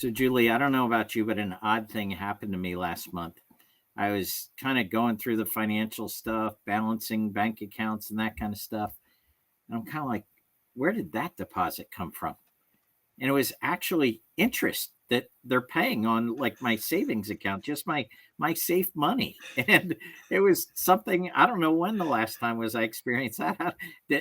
So, Julie, I don't know about you, but an odd thing happened to me last month. I was kind of going through the financial stuff, balancing bank accounts and that kind of stuff. And I'm kind of like, where did that deposit come from? And it was actually interest that they're paying on like my savings account, just my safe money. And it was something, I don't know when the last time was I experienced that.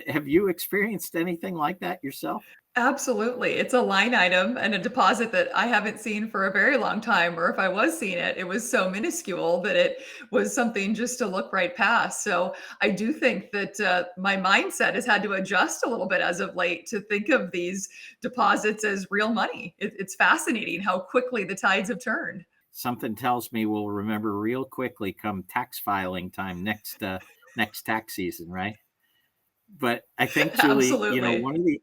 Have you experienced anything like that yourself? Absolutely. It's a line item and a deposit that I haven't seen for a very long time, or if I was seeing it, it was so minuscule that it was something just to look right past. So I do think that my mindset has had to adjust a little bit as of late to think of these deposits as real money. It's fascinating how quickly the tides have turned. Something tells me we'll remember real quickly come tax filing time next tax season, right? But I think, Julie, Absolutely.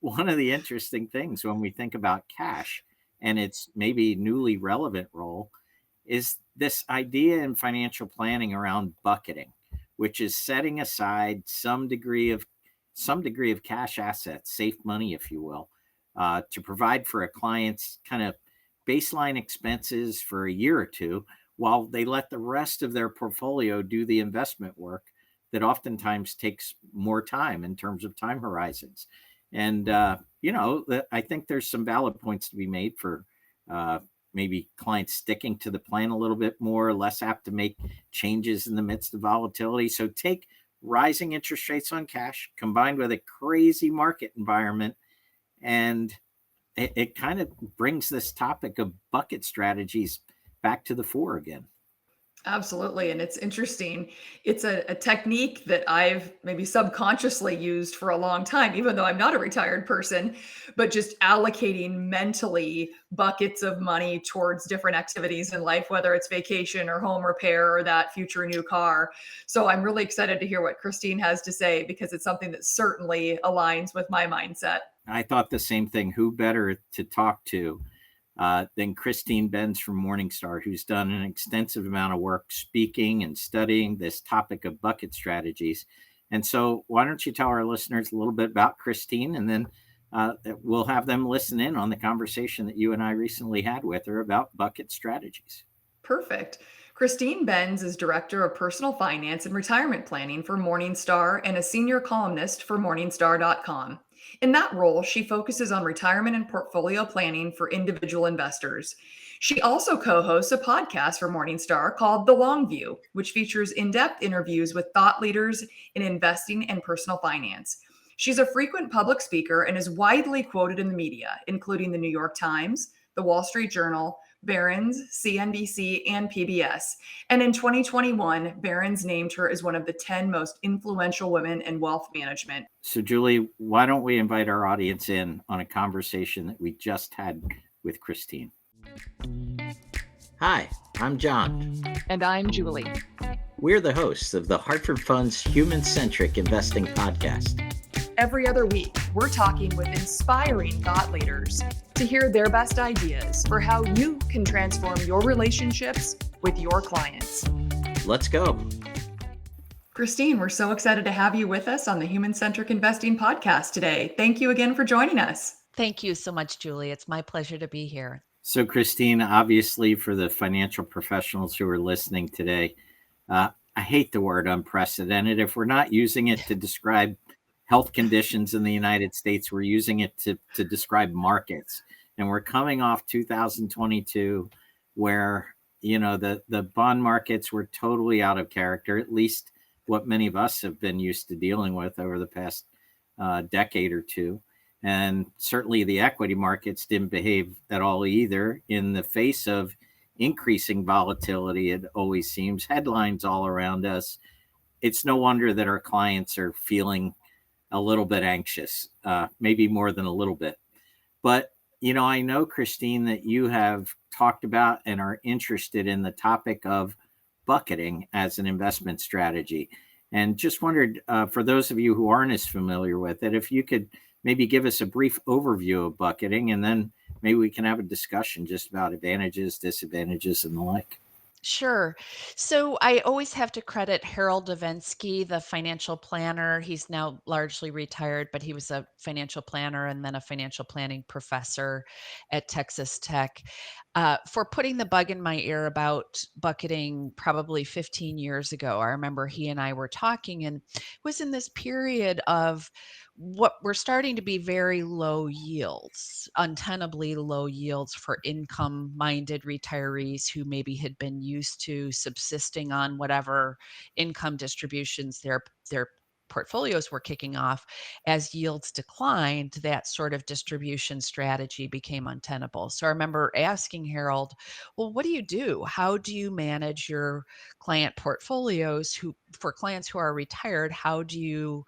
one of the interesting things when we think about cash and its maybe newly relevant role is this idea in financial planning around bucketing, which is setting aside some degree of cash assets, safe money, if you will, to provide for a client's kind of baseline expenses for a year or two while they let the rest of their portfolio do the investment work that oftentimes takes more time in terms of time horizons. And, I think there's some valid points to be made for uh, maybe clients sticking to the plan a little bit more, less apt to make changes in the midst of volatility. So take rising interest rates on cash combined with a crazy market environment, and it kind of brings this topic of bucket strategies back to the fore again. Absolutely. And it's interesting. It's a technique that I've maybe subconsciously used for a long time, even though I'm not a retired person, but just allocating mentally buckets of money towards different activities in life, whether it's vacation or home repair or that future new car. So I'm really excited to hear what Christine has to say because it's something that certainly aligns with my mindset. I thought the same thing. Who better to talk to than Christine Benz from Morningstar, who's done an extensive amount of work speaking and studying this topic of bucket strategies. And so, why don't you tell our listeners a little bit about Christine, and then we'll have them listen in on the conversation that you and I recently had with her about bucket strategies. Perfect. Christine Benz is Director of Personal Finance and Retirement Planning for Morningstar and a senior columnist for Morningstar.com. In that role, she focuses on retirement and portfolio planning for individual investors. She also co hosts a podcast for Morningstar called The Long View, which features in depth interviews with thought leaders in investing and personal finance. She's a frequent public speaker and is widely quoted in the media, including the New York Times, the Wall Street Journal, Barron's, CNBC, and PBS. And in 2021, Barron's named her as one of the 10 most influential women in wealth management. So, Julie, why don't we invite our audience in on a conversation that we just had with Christine? Hi, I'm John. And I'm Julie. We're the hosts of the Hartford Fund's Human Centric Investing Podcast. Every other week, we're talking with inspiring thought leaders to hear their best ideas for how you can transform your relationships with your clients. Let's go. Christine, we're so excited to have you with us on the Human Centric Investing Podcast today. Thank you again for joining us. Thank you so much, Julie. It's my pleasure to be here. So, Christine, obviously, for the financial professionals who are listening today, I hate the word unprecedented. If we're not using it to describe health conditions in the United States, we're using it to describe markets. And we're coming off 2022 where, the bond markets were totally out of character, at least what many of us have been used to dealing with over the past decade or two. And certainly the equity markets didn't behave at all either in the face of increasing volatility. It always seems, headlines all around us. It's no wonder that our clients are feeling a little bit anxious, maybe more than a little bit. But, I know, Christine, that you have talked about and are interested in the topic of bucketing as an investment strategy. And just wondered, for those of you who aren't as familiar with it, if you could maybe give us a brief overview of bucketing, and then maybe we can have a discussion just about advantages, disadvantages, and the like. Sure. So I always have to credit Harold Davensky, the financial planner. He's now largely retired, but he was a financial planner and then a financial planning professor at Texas Tech, for putting the bug in my ear about bucketing probably 15 years ago. I remember he and I were talking, and it was in this period of what were starting to be very low yields, untenably low yields for income minded retirees who maybe had been used to subsisting on whatever income distributions their portfolios were kicking off. As yields declined, that sort of distribution strategy became untenable. So I remember asking Harold, well, what do you do? How do you manage your client portfolios who for clients who are retired? How do you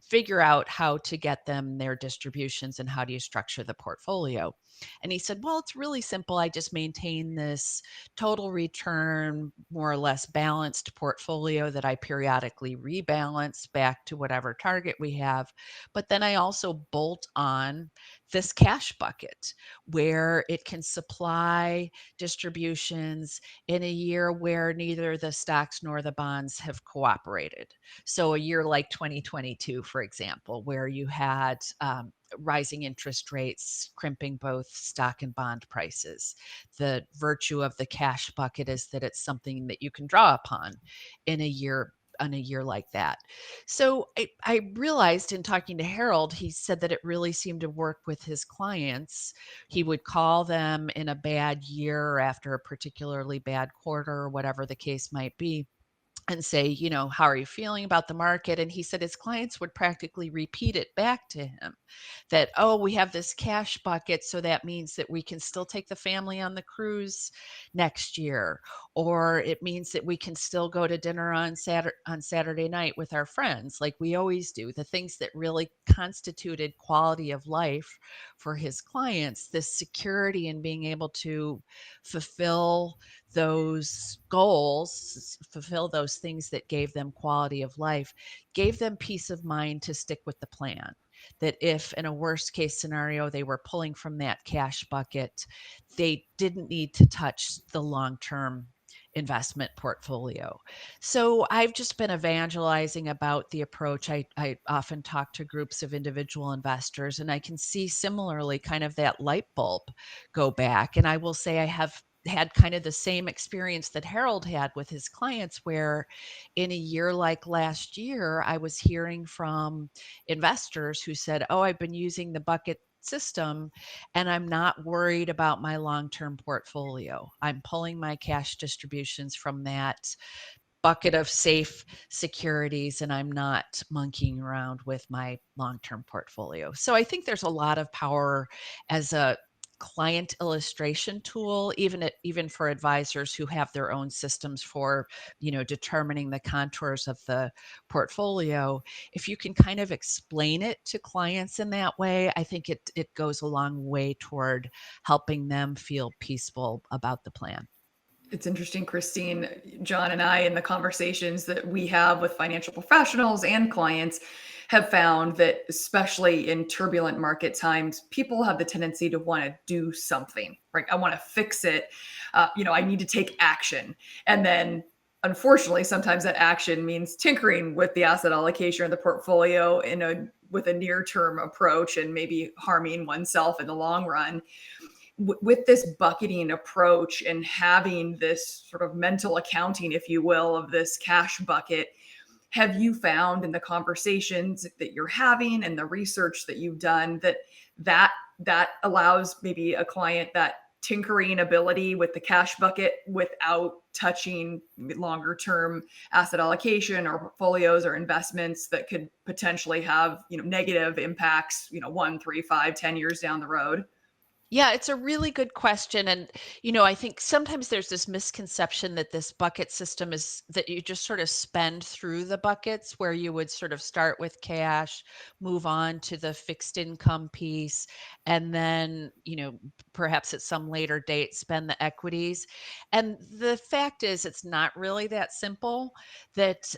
figure out how to get them their distributions and how do you structure the portfolio? And he said, well, it's really simple. I just maintain this total return, more or less balanced portfolio that I periodically rebalance back to whatever target we have. But then I also bolt on this cash bucket where it can supply distributions in a year where neither the stocks nor the bonds have cooperated. So a year like 2022, for example, where you had rising interest rates crimping both stock and bond prices. The virtue of the cash bucket is that it's something that you can draw upon in a year like that. So I realized in talking to Harold, he said that it really seemed to work with his clients. He would call them in a bad year or after a particularly bad quarter or whatever the case might be and say, how are you feeling about the market? And he said his clients would practically repeat it back to him that, oh, we have this cash bucket. So that means that we can still take the family on the cruise next year. Or it means that we can still go to dinner on Saturday night with our friends, like we always do. The things that really constituted quality of life for his clients, this security in being able to fulfill those goals, fulfill those things that gave them quality of life, gave them peace of mind to stick with the plan. That if in a worst case scenario they were pulling from that cash bucket, they didn't need to touch the long term investment portfolio. So I've just been evangelizing about the approach. I often talk to groups of individual investors, and I can see similarly kind of that light bulb go back. And I will say I have had kind of the same experience that Harold had with his clients, where in a year like last year, I was hearing from investors who said, oh, I've been using the bucket system and I'm not worried about my long term portfolio. I'm pulling my cash distributions from that bucket of safe securities and I'm not monkeying around with my long-term portfolio. So I think there's a lot of power as a client illustration tool, even for advisors who have their own systems for, determining the contours of the portfolio. If you can kind of explain it to clients in that way, I think it goes a long way toward helping them feel peaceful about the plan. It's interesting, Christine, John and I, in the conversations that we have with financial professionals and clients, have found that, especially in turbulent market times, people have the tendency to want to do something, right? I want to fix it. I need to take action. And then, unfortunately, sometimes that action means tinkering with the asset allocation or the portfolio with a near-term approach and maybe harming oneself in the long run. With this bucketing approach and having this sort of mental accounting, if you will, of this cash bucket, have you found in the conversations that you're having and the research that you've done that allows maybe a client that tinkering ability with the cash bucket without touching longer term asset allocation or portfolios or investments that could potentially have negative impacts 1, 3, 5, 10 years down the road? Yeah, it's a really good question. And, I think sometimes there's this misconception that this bucket system is that you just sort of spend through the buckets where you would sort of start with cash, move on to the fixed income piece, and then, perhaps at some later date, spend the equities. And the fact is, it's not really that simple. That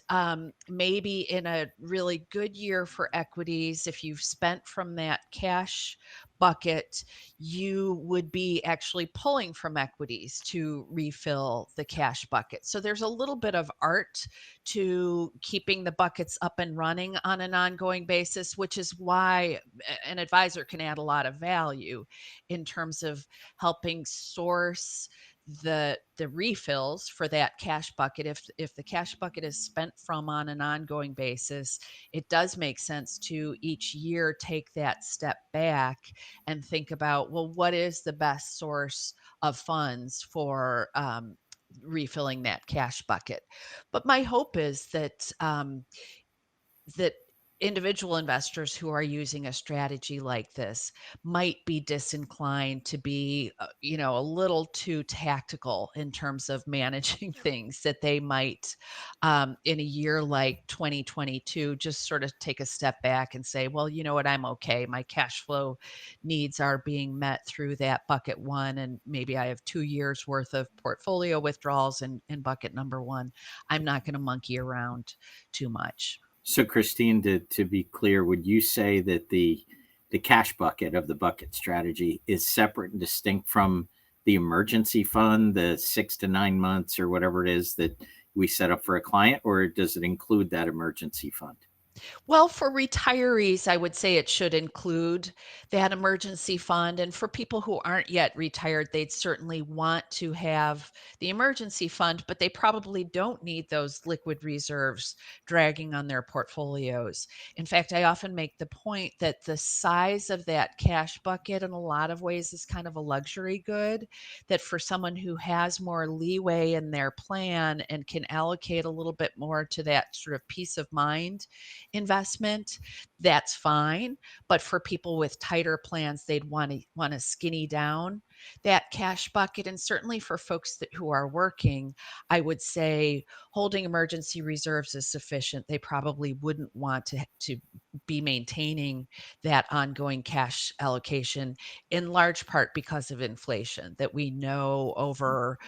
maybe in a really good year for equities, if you've spent from that cash bucket, you would be actually pulling from equities to refill the cash bucket. So there's a little bit of art to keeping the buckets up and running on an ongoing basis, which is why an advisor can add a lot of value in terms of helping source the refills for that cash bucket. If the cash bucket is spent from on an ongoing basis, it does make sense to each year take that step back and think about, well, what is the best source of funds for refilling that cash bucket. But my hope is that individual investors who are using a strategy like this might be disinclined to be, a little too tactical in terms of managing things, that they might, in a year like 2022, just sort of take a step back and say, well, you know what, I'm okay. My cash flow needs are being met through that bucket one. And maybe I have 2 years worth of portfolio withdrawals in bucket number one. I'm not going to monkey around too much. So, Christine, to be clear, would you say that the cash bucket of the bucket strategy is separate and distinct from the emergency fund, the 6 to 9 months or whatever it is that we set up for a client, or does it include that emergency fund? Well, for retirees, I would say it should include that emergency fund. And for people who aren't yet retired, they'd certainly want to have the emergency fund, but they probably don't need those liquid reserves dragging on their portfolios. In fact, I often make the point that the size of that cash bucket in a lot of ways is kind of a luxury good, that for someone who has more leeway in their plan and can allocate a little bit more to that sort of peace of mind investment, that's fine. But for people with tighter plans, they'd want to skinny down that cash bucket. And certainly for folks who are working, I would say holding emergency reserves is sufficient. They probably wouldn't want to be maintaining that ongoing cash allocation, in large part because of inflation, that we know over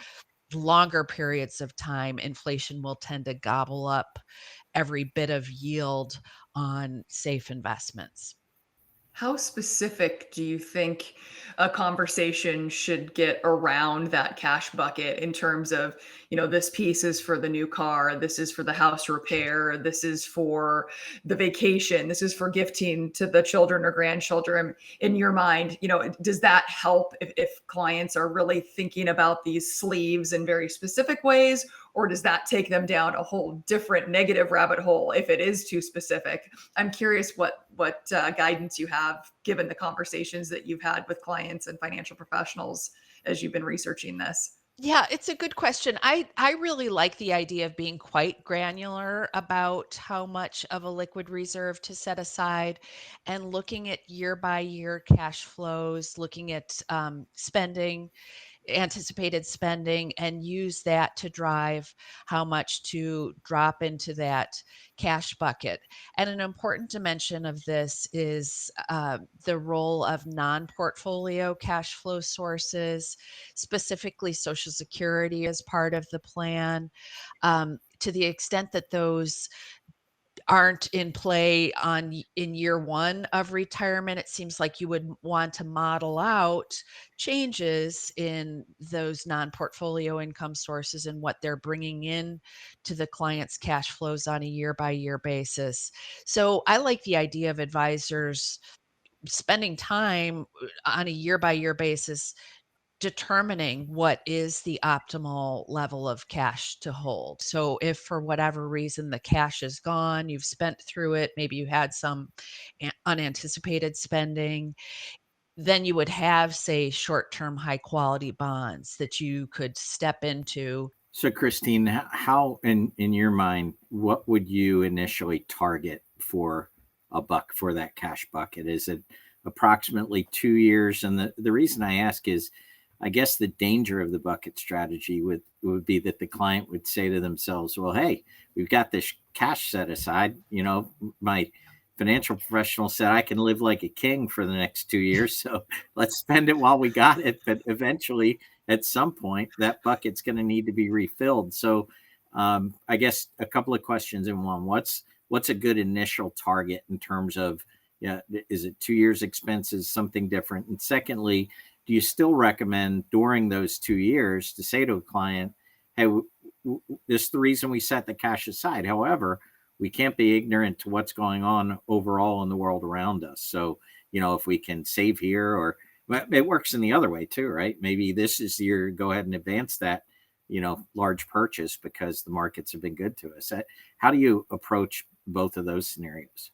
longer periods of time, inflation will tend to gobble up every bit of yield on safe investments. How specific do you think a conversation should get around that cash bucket in terms of, this piece is for the new car, this is for the house repair, this is for the vacation, this is for gifting to the children or grandchildren? In your mind, does that help if clients are really thinking about these sleeves in very specific ways, or does that take them down a whole different negative rabbit hole if it is too specific? I'm curious what guidance you have given the conversations that you've had with clients and financial professionals as you've been researching this. Yeah, it's a good question. I really like the idea of being quite granular about how much of a liquid reserve to set aside, and looking at year by year cash flows, looking at spending, anticipated spending, and use that to drive how much to drop into that cash bucket. And an important dimension of this is the role of non-portfolio cash flow sources, specifically Social Security as part of the plan. To the extent that those aren't in play in year one of retirement, it seems like you would want to model out changes in those non-portfolio income sources and what they're bringing in to the client's cash flows on a year by year basis. So I like the idea of advisors spending time on a year by year basis determining what is the optimal level of cash to hold. So if for whatever reason the cash is gone, you've spent through it, maybe you had some unanticipated spending, then you would have, say, short-term high quality bonds that you could step into. So, Christine, how in your mind, what would you initially target for a buck for that cash bucket? Is it approximately 2 years? And the reason I ask is, I guess the danger of the bucket strategy would be that the client would say to themselves, well, hey, we've got this cash set aside. My financial professional said I can live like a king for the next 2 years. So let's spend it while we got it. But eventually, at some point, that bucket's going to need to be refilled. So I guess a couple of questions in one. What's a good initial target in terms of, Yeah, is it 2 years expenses, something different? And secondly, do you still recommend during those 2 years to say to a client, hey, this is the reason we set the cash aside. However, we can't be ignorant to what's going on overall in the world around us. So, if we can save here, or it works in the other way too, right? Maybe this is the year, go ahead and advance that, large purchase because the markets have been good to us. How do you approach both of those scenarios?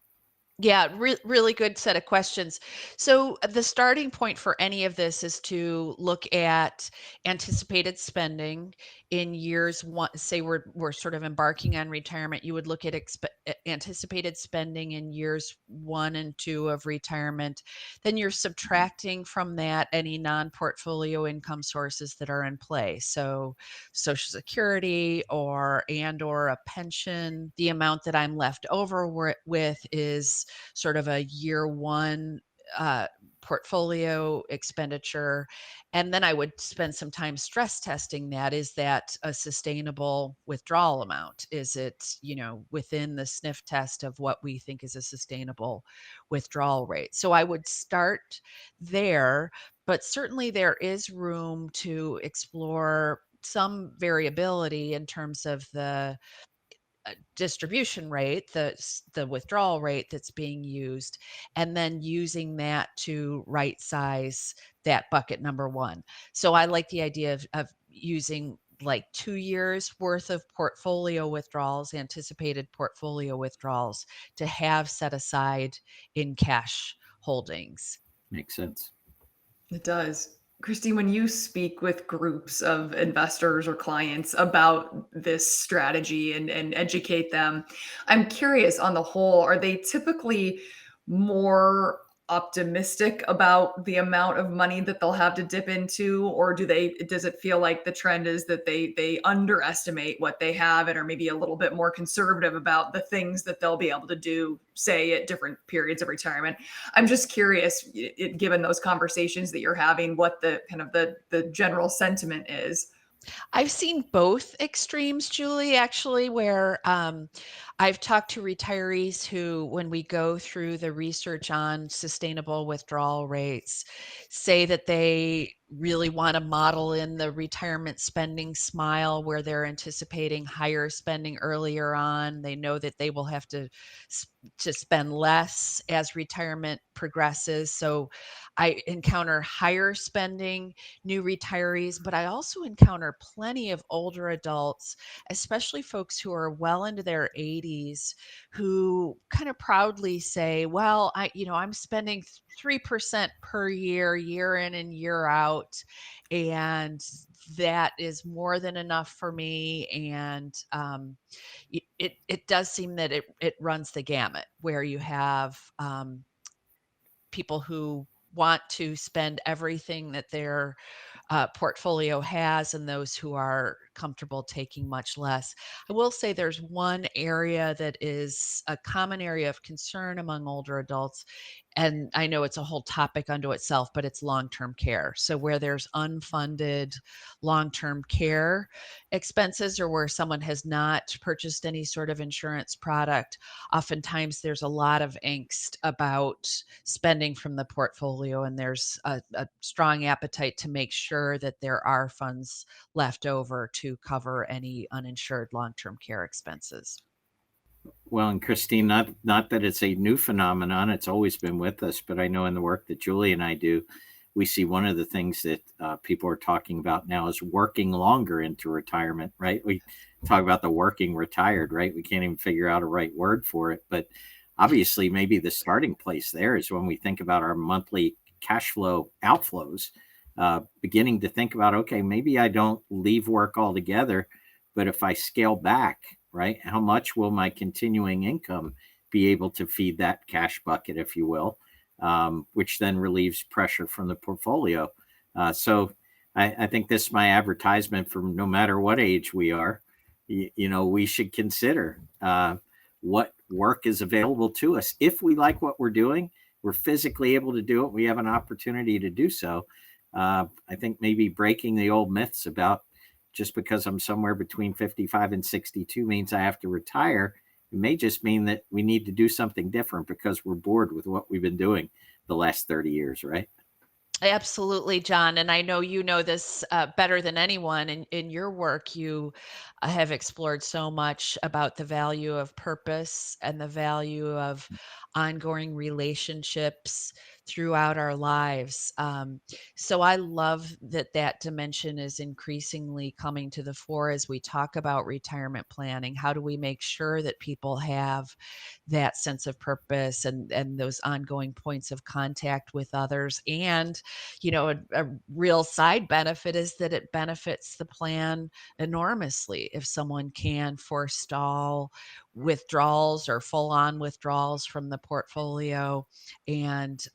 Yeah, really good set of questions. So the starting point for any of this is to look at anticipated spending in years one. Say we're sort of embarking on retirement. You would look at anticipated spending in years 1 and 2 of retirement. Then you're subtracting from that any non-portfolio income sources that are in play. So Social Security or a pension. The amount that I'm left over with is sort of a year one uh, portfolio expenditure. And then I would spend some time stress testing that. Is that a sustainable withdrawal amount? Is it, within the sniff test of what we think is a sustainable withdrawal rate? So I would start there, but certainly there is room to explore some variability in terms of the distribution rate, the withdrawal rate that's being used, and then using that to right size that bucket number one. So I like the idea of using like 2 years worth of portfolio withdrawals, anticipated portfolio withdrawals, to have set aside in cash holdings. Makes sense. It does. Christine, when you speak with groups of investors or clients about this strategy and educate them, I'm curious on the whole, are they typically more optimistic about the amount of money that they'll have to dip into, or does it feel like the trend is that they underestimate what they have and are maybe a little bit more conservative about the things that they'll be able to do, say at different periods of retirement? I'm just curious, given those conversations that you're having, what the kind of the general sentiment is. I've seen both extremes, Julie, actually, where I've talked to retirees who, when we go through the research on sustainable withdrawal rates, say that they really want to model in the retirement spending smile where they're anticipating higher spending earlier on. They know that they will have to spend less as retirement progresses. So I encounter higher spending new retirees, but I also encounter plenty of older adults, especially folks who are well into their 80s, who kind of proudly say, "Well, I'm spending 3% per year, year in and year out, and that is more than enough for me." And it does seem that it runs the gamut, where you have people who want to spend everything that their portfolio has, and those who are comfortable taking much less. I will say there's one area that is a common area of concern among older adults, and I know it's a whole topic unto itself, but it's long-term care. So where there's unfunded long-term care expenses, or where someone has not purchased any sort of insurance product, oftentimes there's a lot of angst about spending from the portfolio, and there's a strong appetite to make sure that there are funds left over to cover any uninsured long-term care expenses. Well, and Christine, not that it's a new phenomenon; it's always been with us. But I know in the work that Julie and I do, we see one of the things that people are talking about now is working longer into retirement. Right? We talk about the working retired. Right? We can't even figure out a right word for it. But obviously, maybe the starting place there is when we think about our monthly cash flow outflows, beginning to think about, okay, maybe I don't leave work altogether, but if I scale back, right, how much will my continuing income be able to feed that cash bucket, if you will, which then relieves pressure from the portfolio. So I think this is my advertisement for no matter what age we are. We should consider what work is available to us. If we like what we're doing, we're physically able to do it, we have an opportunity to do so. I think maybe breaking the old myths about just because I'm somewhere between 55 and 62 means I have to retire It may just mean that we need to do something different because we're bored with what we've been doing the last 30 years, right? Absolutely, John. And I know you know this better than anyone. In your work, you have explored so much about the value of purpose and the value of ongoing relationships throughout our lives. So I love that that dimension is increasingly coming to the fore as we talk about retirement planning. How do we make sure that people have that sense of purpose and those ongoing points of contact with others? And a real side benefit is that it benefits the plan enormously if someone can forestall withdrawals or full on withdrawals from the portfolio and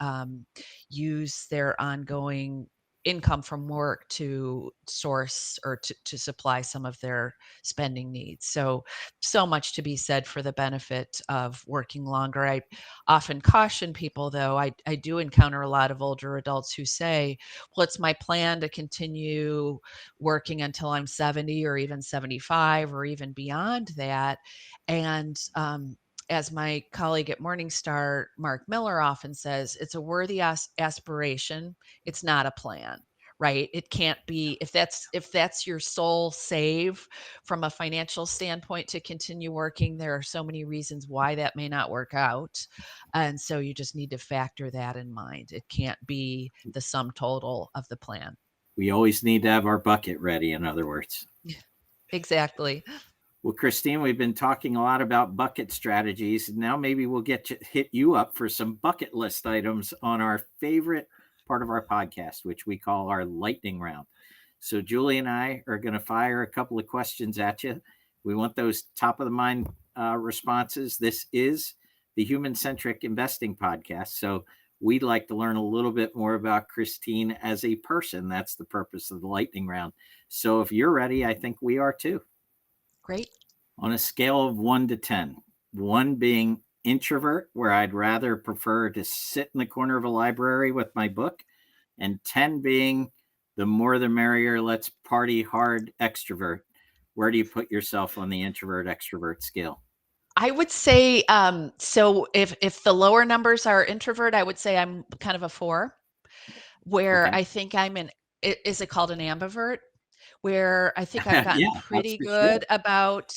use their ongoing income from work to source or to supply some of their spending needs. So much to be said for the benefit of working longer. I often caution people, though, I do encounter a lot of older adults who say, well, it's my plan to continue working until I'm 70 or even 75 or even beyond that. And as my colleague at Morningstar, Mark Miller, often says, it's a worthy aspiration. It's not a plan, right? It can't be, if that's your sole save from a financial standpoint to continue working, there are so many reasons why that may not work out. And so you just need to factor that in mind. It can't be the sum total of the plan. We always need to have our bucket ready, in other words. Exactly. Well, Christine, we've been talking a lot about bucket strategies. Now maybe we'll hit you up for some bucket list items on our favorite part of our podcast, which we call our lightning round. So Julie and I are going to fire a couple of questions at you. We want those top of the mind responses. This is the Human Centric Investing Podcast. So we'd like to learn a little bit more about Christine as a person. That's the purpose of the lightning round. So if you're ready, I think we are too. Great. On a scale of 1 to 10, 1 being introvert, where I'd rather prefer to sit in the corner of a library with my book, and 10 being the more the merrier, let's party hard extrovert. Where do you put yourself on the introvert extrovert scale? I would say, so if the lower numbers are introvert, I would say I'm kind of a 4, where Okay. I think is it called an ambivert? Where I think I've gotten Yeah, that's pretty for sure. good about,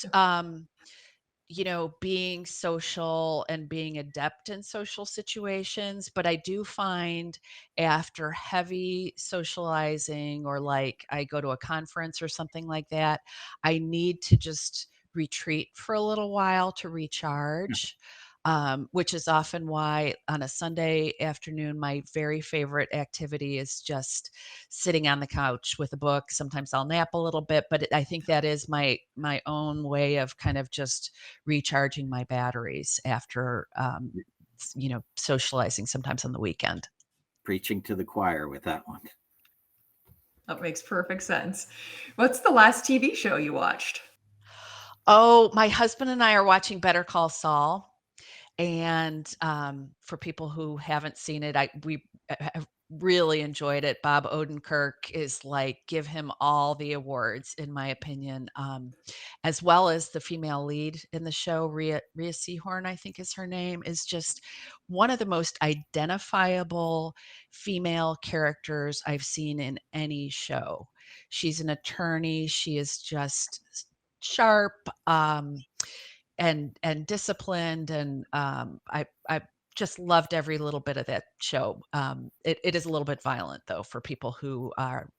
being social and being adept in social situations. But I do find after heavy socializing, or like I go to a conference or something like that, I need to just retreat for a little while to recharge. Which is often why on a Sunday afternoon, my very favorite activity is just sitting on the couch with a book. Sometimes I'll nap a little bit, but I think that is my own way of kind of just recharging my batteries after socializing sometimes on the weekend. Preaching to the choir with that one. That makes perfect sense. What's the last TV show you watched? Oh, my husband and I are watching Better Call Saul. And for people who haven't seen it, we have really enjoyed it. Bob Odenkirk is like, give him all the awards, in my opinion, as well as the female lead in the show, Rhea Seehorn, I think is her name, is just one of the most identifiable female characters I've seen in any show. She's an attorney. She is just sharp. And disciplined, and I just loved every little bit of that show. It is a little bit violent, though, for people who are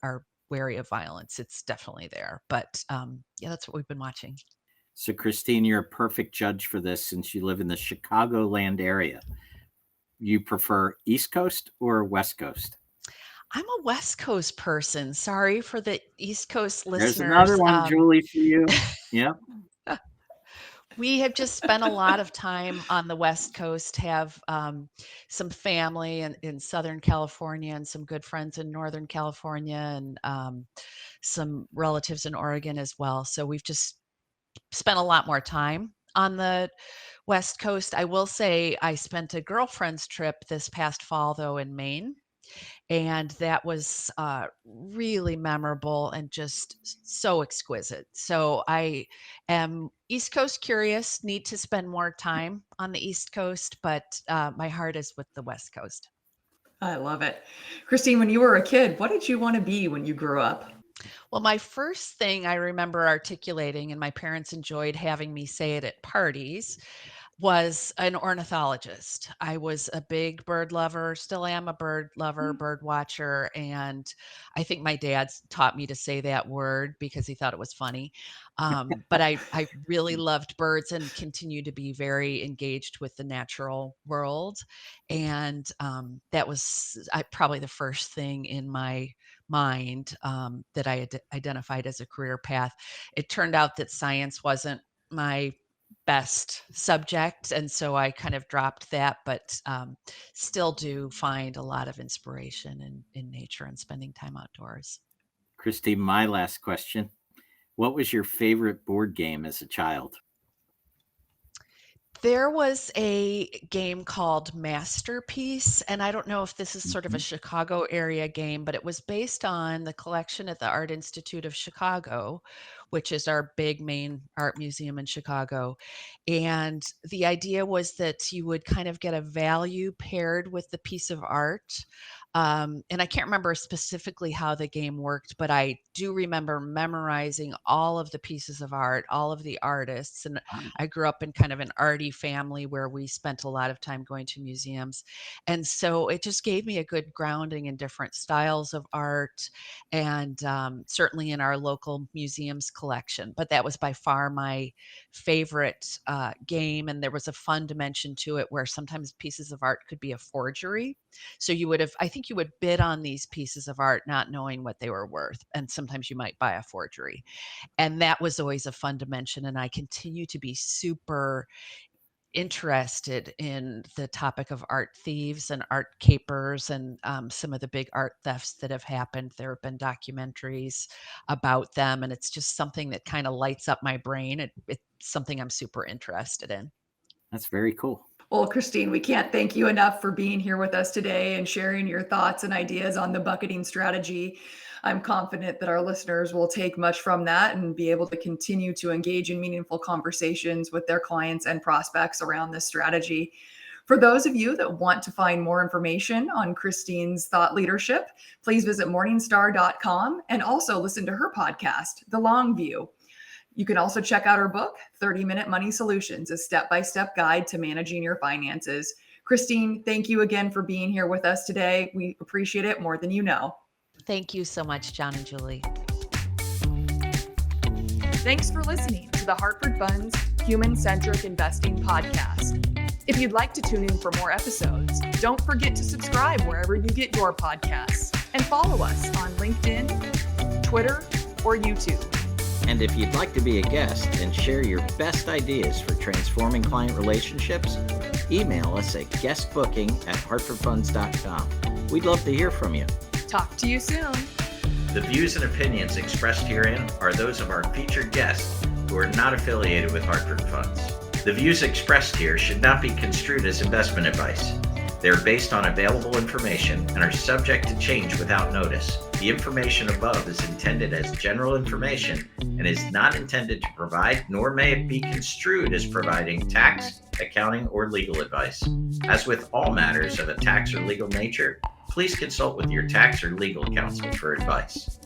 wary of violence. It's definitely there, but yeah, that's what we've been watching. So, Christine, you're a perfect judge for this since you live in the Chicagoland area. You prefer East Coast or West Coast? I'm a West Coast person. Sorry for the East Coast There's another listeners. one, Julie, for you. Yeah. We have just spent a lot of time on the West Coast, have some family in Southern California and some good friends in Northern California, and some relatives in Oregon as well. So we've just spent a lot more time on the West Coast. I will say I spent a girlfriend's trip this past fall, though, in Maine. And that was really memorable and just so exquisite. So I am East Coast curious, need to spend more time on the East Coast, but my heart is with the West Coast. I love it. Christine, when you were a kid, what did you want to be when you grew up? Well, my first thing I remember articulating, and my parents enjoyed having me say it at parties, was an ornithologist. I was a big bird lover, still am a bird lover, bird watcher, and I think my dad's taught me to say that word because he thought it was funny. But I really loved birds and continue to be very engaged with the natural world. And that was probably the first thing in my mind that I had identified as a career path. It turned out that science wasn't my best subject, and so I kind of dropped that, but still do find a lot of inspiration in nature and spending time outdoors. Christy, my last question. What was your favorite board game as a child? There was a game called Masterpiece, and I don't know if this is sort of a Mhm. Chicago area game, but it was based on the collection at the Art Institute of Chicago, which is our big main art museum in Chicago. And the idea was that you would kind of get a value paired with the piece of art. And I can't remember specifically how the game worked, but I do remember memorizing all of the pieces of art, all of the artists. And I grew up in kind of an arty family where we spent a lot of time going to museums. And so it just gave me a good grounding in different styles of art and certainly in our local museums collection. But that was by far my favorite game. And there was a fun dimension to it where sometimes pieces of art could be a forgery. So I think you would bid on these pieces of art not knowing what they were worth. And sometimes you might buy a forgery. And that was always a fun dimension. And I continue to be super interested in the topic of art thieves and art capers and some of the big art thefts that have happened. There have been documentaries about them, and it's just something that kind of lights up my brain. It's something I'm super interested in. That's very cool. Well, Christine, we can't thank you enough for being here with us today and sharing your thoughts and ideas on the bucketing strategy. I'm confident that our listeners will take much from that and be able to continue to engage in meaningful conversations with their clients and prospects around this strategy. For those of you that want to find more information on Christine's thought leadership, please visit morningstar.com and also listen to her podcast, The Long View. You can also check out her book, 30-Minute Money Solutions, a step-by-step guide to managing your finances. Christine, thank you again for being here with us today. We appreciate it more than you know. Thank you so much, John and Julie. Thanks for listening to the Hartford Funds Human-Centric Investing Podcast. If you'd like to tune in for more episodes, don't forget to subscribe wherever you get your podcasts and follow us on LinkedIn, Twitter, or YouTube. And if you'd like to be a guest and share your best ideas for transforming client relationships, email us at guestbooking@hartfordfunds.com. We'd love to hear from you. Talk to you soon. The views and opinions expressed herein are those of our featured guests who are not affiliated with Hartford Funds. The views expressed here should not be construed as investment advice. They are based on available information and are subject to change without notice. The information above is intended as general information and is not intended to provide, nor may it be construed as providing tax, accounting, or legal advice. As with all matters of a tax or legal nature, please consult with your tax or legal counsel for advice.